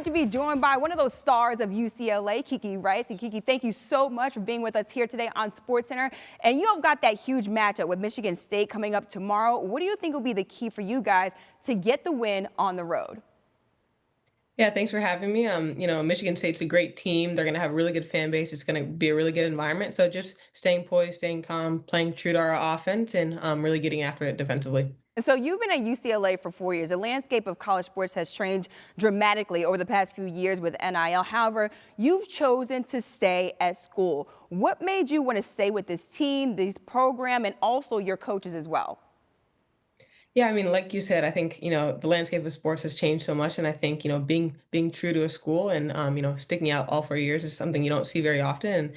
excited to be joined by one of those stars of UCLA, Kiki Rice. And Kiki, thank you so much for being with us here today on SportsCenter. And you have got that huge matchup with Michigan State coming up tomorrow. What do you think will be the key for you guys to get the win on the road? Yeah, thanks for having me. Michigan State's a great team. They're going to have a really good fan base. It's going to be a really good environment. So just staying poised, staying calm, playing true to our offense, and really getting after it defensively. And so you've been at UCLA for 4 years. The landscape of college sports has changed dramatically over the past few years with NIL. However, you've chosen to stay at school. What made you want to stay with this team, this program, and also your coaches as well? Yeah, I mean, like you said, I think, the landscape of sports has changed so much. And I think, being true to a school and, sticking out all 4 years is something you don't see very often. And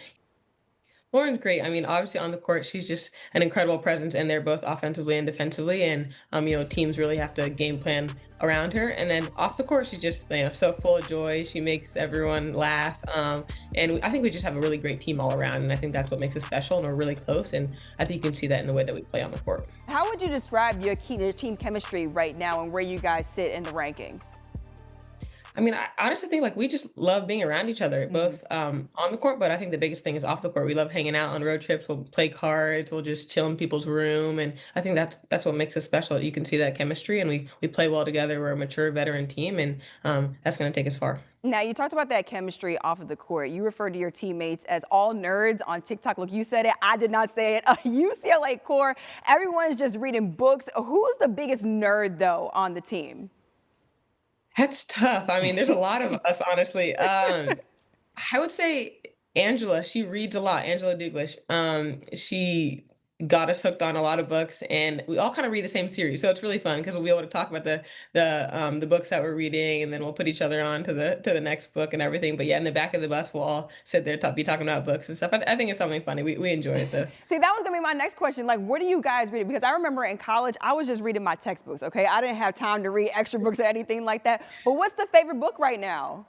Lauren's great. I mean, obviously on the court, she's just an incredible presence, and they're both offensively and defensively. And teams really have to game plan around her. And then off the court, she's just so full of joy. She makes everyone laugh, and I think we just have a really great team all around. And I think that's what makes us special, and we're really close. And I think you can see that in the way that we play on the court. How would you describe your team chemistry right now and where you guys sit in the rankings? I mean, I honestly think like we just love being around each other, both on the court, but I think the biggest thing is off the court. We love hanging out on road trips. We'll play cards. We'll just chill in people's room, and I think that's what makes us special. You can see that chemistry, and we play well together. We're a mature veteran team, and that's going to take us far. Now, you talked about that chemistry off of the court. You referred to your teammates as all nerds on TikTok. Look, you said it. I did not say it. A UCLA core. Everyone's just reading books. Who's the biggest nerd, though, on the team? That's tough. I mean, there's a lot of us, honestly. I would say Angela. She reads a lot. Angela Douglas. She got us hooked on a lot of books, and we all kind of read the same series. So it's really fun because we'll be able to talk about the books that we're reading, and then we'll put each other on to the next book and everything. But yeah, in the back of the bus, we'll all sit there be talking about books and stuff. I think it's something funny. We enjoy it though. See, that was gonna be my next question. Like, what do you guys read? Because I remember in college, I was just reading my textbooks, okay? I didn't have time to read extra books or anything like that. But what's the favorite book right now?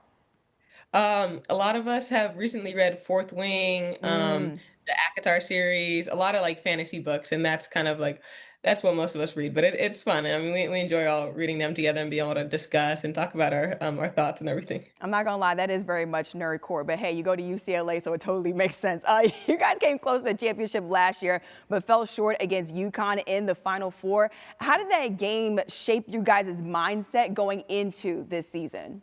A lot of us have recently read Fourth Wing, Mm. the ACOTAR series, a lot of like fantasy books, and that's kind of like that's what most of us read. But it's fun. I mean, we enjoy all reading them together and being able to discuss and talk about our thoughts and everything. I'm not gonna lie, that is very much nerd core. But hey, you go to UCLA, so it totally makes sense. You guys came close to the championship last year, but fell short against UConn in the Final Four. How did that game shape you guys' mindset going into this season?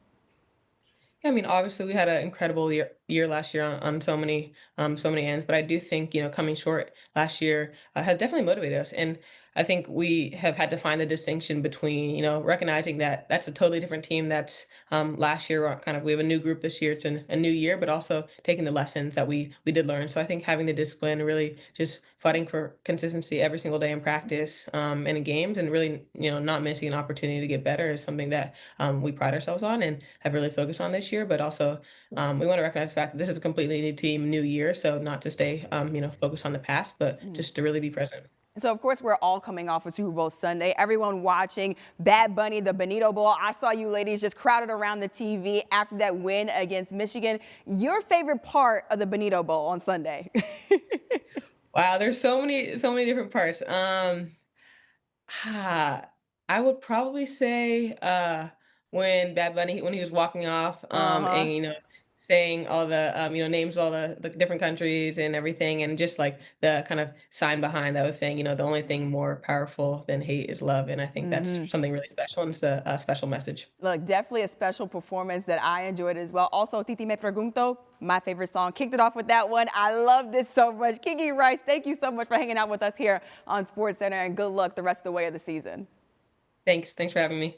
Yeah, I mean, obviously we had an incredible year last year on so many ends, but I do think, coming short last year has definitely motivated us. And I think we have had to find the distinction between, recognizing that that's a totally different team that's last year kind of we have a new group this year. It's a new year, but also taking the lessons that we did learn. So I think having the discipline, really just fighting for consistency every single day in practice and in games, and really, not missing an opportunity to get better is something that we pride ourselves on and have really focused on this year. But also, we want to recognize the fact that this is a completely new team, new year. So not to stay, focused on the past, but just to really be present. So, of course, we're all coming off of Super Bowl Sunday. Everyone watching Bad Bunny, the Bonito Bowl. I saw you ladies just crowded around the TV after that win against Michigan. Your favorite part of the Bonito Bowl on Sunday? Wow, there's so many different parts. Ah, I would probably say when Bad Bunny when he was walking off, Uh-huh. and saying all the names of all the different countries and everything, and just like the kind of sign behind that was saying, the only thing more powerful than hate is love, and I think that's Hmm. something really special, and it's a special message. Look, definitely a special performance that I enjoyed as well. Also, Titi Me Pregunto, my favorite song, kicked it off with that one. I love this so much. Kiki Rice, thank you so much for hanging out with us here on SportsCenter, and good luck the rest of the way of the season. Thanks for having me.